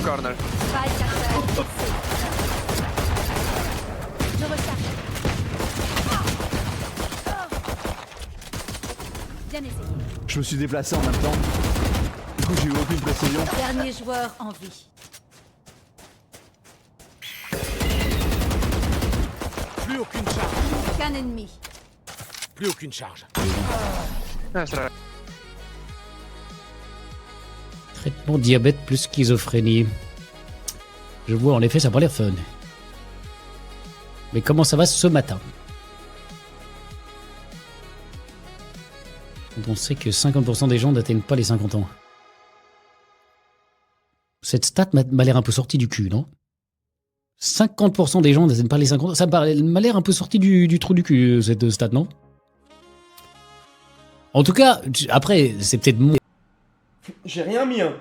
corner. Je recharge. Bien essayé. Je me suis déplacé en même temps. Du coup, j'ai eu aucune précision. Dernier joueur en vie. Plus aucune charge. Qu'un ennemi. Plus aucune charge. Nice try. Traitement diabète plus schizophrénie. Je vois, en effet, ça n'a pas l'air fun. Mais comment ça va ce matin? Quand on sait que 50% des gens n'atteignent pas les 50 ans. Cette stat m'a l'air un peu sortie du cul, non? 50% des gens n'atteignent pas les 50 ans. Ça m'a l'air un peu sorti du trou du cul, cette stat, non? En tout cas, après, c'est peut-être mon... J'ai rien mis, hein.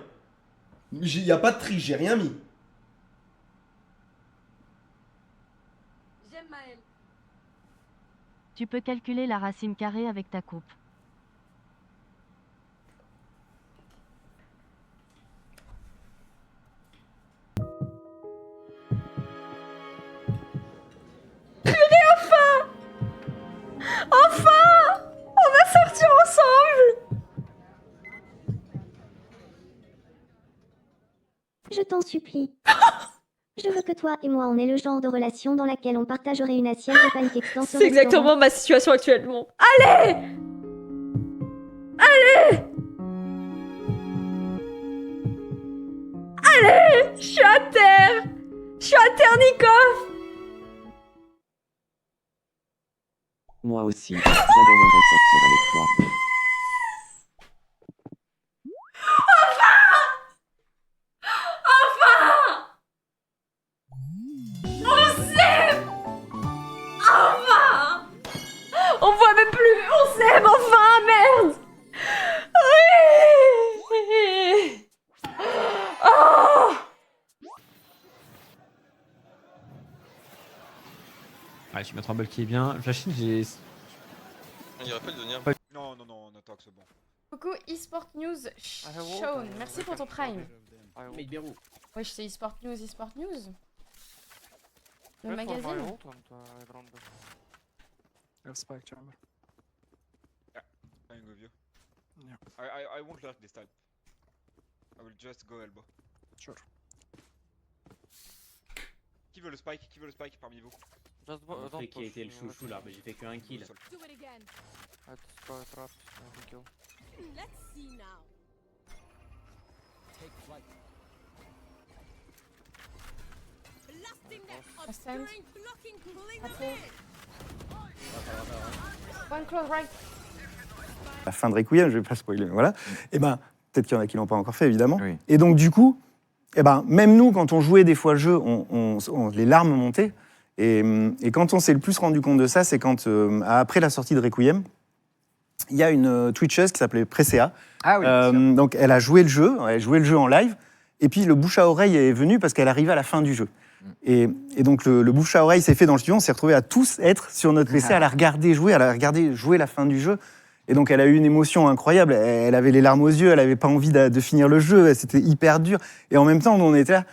Y a pas de tri, j'ai rien mis. J'aime Maël. Tu peux calculer la racine carrée avec ta coupe. Enfin! On va sortir ensemble! Je t'en supplie. Je veux que toi et moi on ait le genre de relation dans laquelle on partagerait une assiette de pancakes dans ce C'est exactement ma situation actuellement. Allez! Allez! Allez! Je suis à terre! Je suis à terre, Nico! Moi aussi, j'adorerais sortir avec toi. On voit même plus! On s'aime enfin! Merde! Oui! Oh! Ouais, je vais mettre un ball qui est bien. Flashing, j'ai. Il rappelle de venir. Non, non, non, on attaque, c'est bon. Coucou eSport News Sean, merci pour ton prime. Mais Bérou. Ouais, je sais eSport News. Le magazine. Spike chamber. I'm with you. Yeah. I won't lurk this time. I will just go elbow. Sure. Qui veut le spike parmi vous? Qui a été le chouchou là, mais j'ai fait qu'un kill. Do it again. Let's see now. Take flight. Blasting them. Ascend. Obscuring, blocking, pulling them Après. in. One close right. La fin de Requiem, je vais pas spoiler, mais voilà. Et ben, peut-être qu'il y en a qui l'ont pas encore fait, évidemment. Oui. Et donc, du coup, eh ben, même nous, quand on jouait des fois le jeu, les larmes montaient. Et quand on s'est le plus rendu compte de ça, c'est quand, après la sortie de Requiem, il y a une Twitcheuse qui s'appelait Presea. Ah oui. Donc, elle a joué le jeu en live. Et puis, le bouche à oreille est venu parce qu'elle arrivait à la fin du jeu. Et donc, le bouche à oreille s'est fait dans le studio. On s'est retrouvés à tous être sur notre PC, à la regarder jouer, jouer la fin du jeu. Et donc, elle a eu une émotion incroyable. Elle avait les larmes aux yeux, elle n'avait pas envie de finir le jeu. C'était hyper dur. Et en même temps, nous, on était là,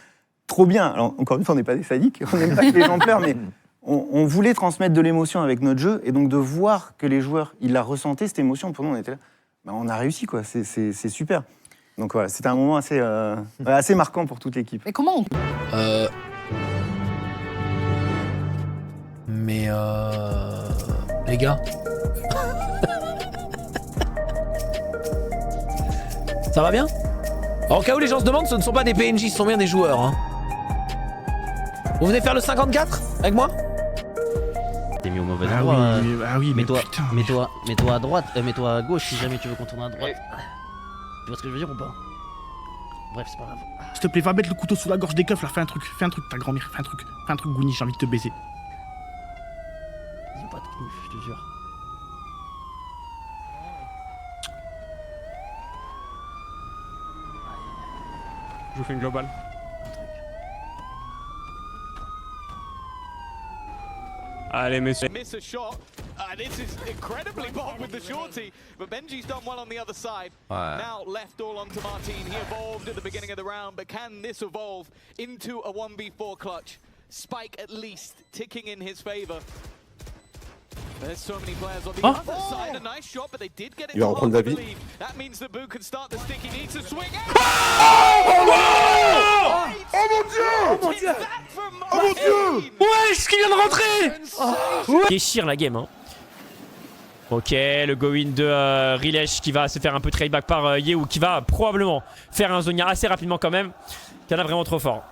trop bien. Alors, encore une fois, on n'est pas des sadiques, on n'aime pas que les gens pleurent, mais on voulait transmettre de l'émotion avec notre jeu. Et donc, de voir que les joueurs, ils la ressentaient, cette émotion, pour nous, on était là, ben, on a réussi, quoi. C'est super. Donc voilà, c'était un moment assez marquant pour toute l'équipe. Mais comment on... Mais les gars. Ça va bien? Alors, au cas où les gens se demandent, ce ne sont pas des PNJ, ce sont bien des joueurs. Hein. Vous venez faire le 54 avec moi? T'es mis au mauvais endroit. Oui, mais mets-toi à droite, mets-toi à gauche si jamais tu veux qu'on tourne à droite. Tu vois ce que je veux dire ou pas? Bref, c'est pas grave. S'il te plaît, va mettre le couteau sous la gorge des keufs là, fais un truc, ta grand-mère, fais un truc, Gouni, j'ai envie de te baiser. Ils ont pas de knif, je te jure. Je vous fais une globale. Allez, messieurs. Miss a shot. This is incredibly bold with the shorty, but Benji's done well on the other side. Ouais. Now left all onto Martin. He evolved at the beginning of the round, but can this evolve into a 1v4 clutch? Spike at least ticking in his favor. There's so many players on the other side. A nice shot, but they did get it. Il va reprendre David. That means the Boo can start the stick. He needs to swing. Ouais, ce qui vient de rentrer. Déchire la game, hein. Ok, le go-in de Rilesh qui va se faire un peu trade back par Yehou, qui va probablement faire un Zonia assez rapidement quand même. Qui en a vraiment trop fort.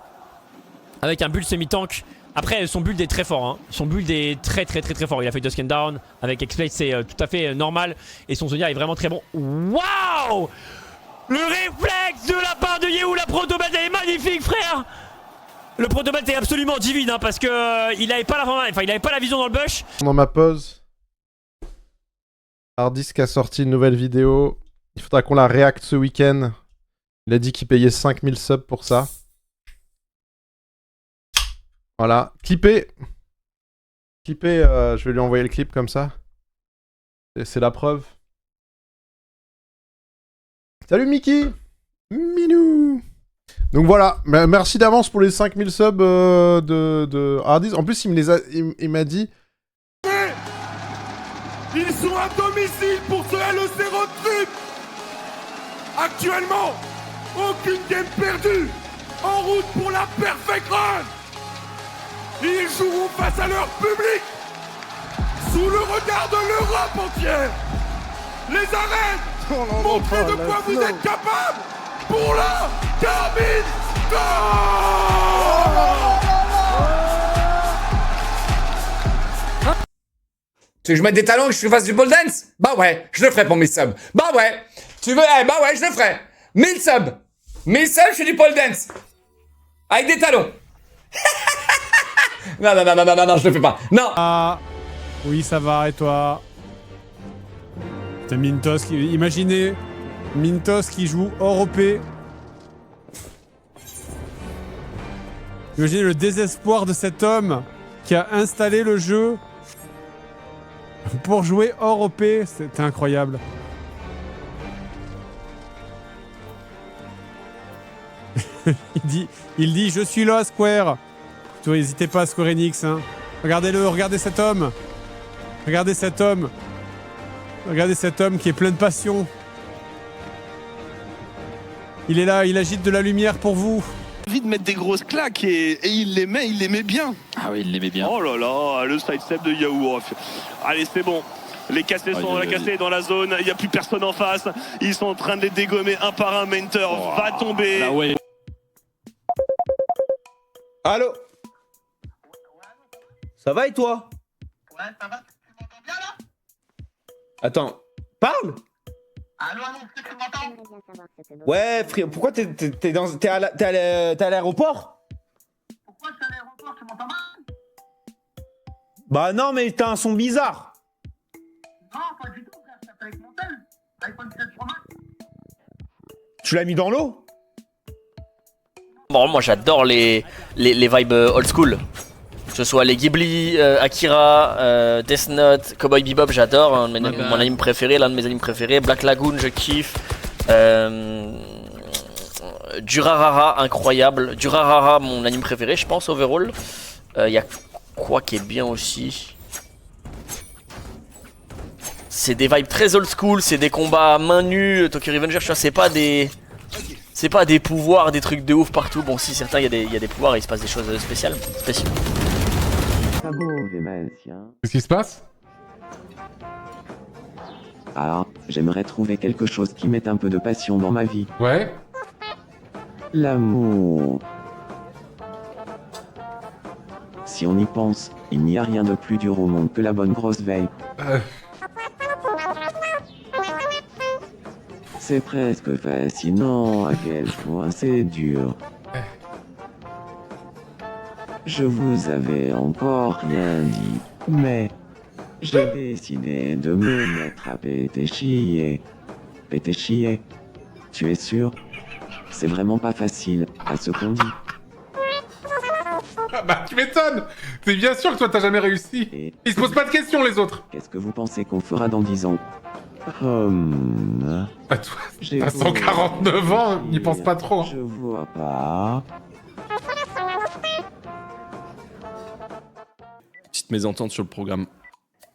Avec un build semi-tank. Après, son build est très fort, hein. Son build est très fort. Il a fait Dusk and Down. Avec X-Plate, c'est tout à fait normal. Et son Zonia est vraiment très bon. Waouh! Le réflexe de la part de Yehou, la protobelt, elle est magnifique, frère! Le protobelt est absolument divine, hein, parce que il avait pas la vision dans le bush. Pendant ma pause, Hardisk a sorti une nouvelle vidéo. Il faudra qu'on la réacte ce week-end. Il a dit qu'il payait 5000 subs pour ça. Voilà, clippé. Je vais lui envoyer le clip comme ça. C'est la preuve. Salut Mickey. Minou. Donc voilà, merci d'avance pour les 5000 subs de Hardisk. En plus, il m'a dit... Ils sont à domicile pour ce LEC Road Trip. Actuellement, aucune game perdue. En route pour la perfect run. Ils joueront face à leur public, sous le regard de l'Europe entière. Les arènes, montrez de quoi vous êtes capables pour la Carmine Tu veux que je mette des talons et que je fasse du pole dance? Bah ouais, je le ferai pour mes subs. Bah ouais, tu veux? Bah ouais, je le ferai. 1000 subs. 1000 subs, je fais du pole dance. Avec des talons. Non, je le fais pas. Non. Ah, oui, ça va, et toi? C'est Mintos qui... Imaginez Mintos qui joue hors OP. Imaginez le désespoir de cet homme qui a installé le jeu pour jouer hors OP. C'était incroyable. il dit je suis là, Square. N'hésitez pas, Square Enix, hein. Regardez-le, regardez cet homme. Regardez cet homme. Regardez cet homme qui est plein de passion. Il est là, il agite de la lumière pour vous. Envie de mettre des grosses claques et il les met bien. Ah oui, il l'aimait bien. Oh là là, le sidestep de Yahoo. Allez, c'est bon. Les cassés sont dans la zone, il n'y a plus personne en face. Ils sont en train de les dégommer un par un. Mentor va tomber. Là, ouais. Allô? Ça va et toi? Ouais, ça va, tu m'entends bien là? Attends, parle? Allô, tu m'entends? Ouais, frère, pourquoi t'es à l'aéroport? Pourquoi t'es à l'aéroport? Tu m'entends mal? Bah non, mais t'as un son bizarre. Non, pas du tout, frère, je t'appelle avec mon tel. iPhone 17 Pro Max. Tu l'as mis dans l'eau? Bon, moi j'adore les vibes old school. Que ce soit les Ghibli, Akira, Death Note, Cowboy Bebop, j'adore. Hein, mon anime préféré, l'un de mes animes préférés. Black Lagoon, je kiffe. Durarara, incroyable. Durarara, mon anime préféré, je pense, overall. Y a quoi qui est bien aussi? C'est des vibes très old school, c'est des combats à main nue. Tokyo Revenger, tu vois, c'est pas des pouvoirs, des trucs de ouf partout. Bon, si certains, il y a des pouvoirs et il se passe des choses spéciales. Qu'est-ce qui se passe? Alors, j'aimerais trouver quelque chose qui mette un peu de passion dans ma vie. Ouais. L'amour. Si on y pense, il n'y a rien de plus dur au monde que la bonne grosse veille. C'est presque fascinant à quel point c'est dur. Je vous avais encore rien dit, mais j'ai décidé de me mettre à péter chier. Péter chier. Tu es sûr? C'est vraiment pas facile, à ce qu'on dit. Bah tu m'étonnes. C'est bien sûr que toi t'as jamais réussi. Ils se posent pas de questions les autres. Qu'est-ce que vous pensez qu'on fera dans 10 ans Bah toi, t'as 149 ans, n'y pense pas trop. Hein. Je vois pas. Petite mésentente sur le programme.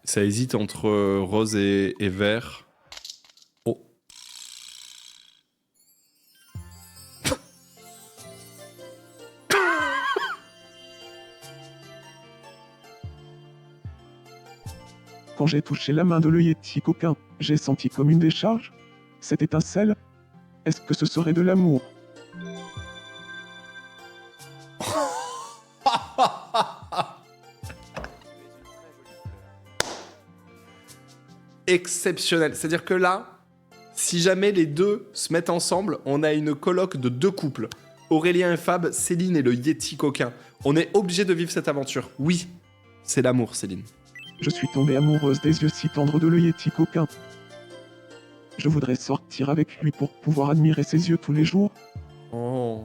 Ça hésite entre rose et vert. Oh. Quand j'ai touché la main de le Yeti coquin, j'ai senti comme une décharge. Cette étincelle, est-ce que ce serait de l'amour? Exceptionnel. C'est-à-dire que là, si jamais les deux se mettent ensemble, on a une coloc de 2 couples. Aurélien et Fab, Céline et le Yeti coquin. On est obligé de vivre cette aventure. Oui, c'est l'amour, Céline. Je suis tombée amoureuse des yeux si tendres de le Yeti coquin. Je voudrais sortir avec lui pour pouvoir admirer ses yeux tous les jours. Oh.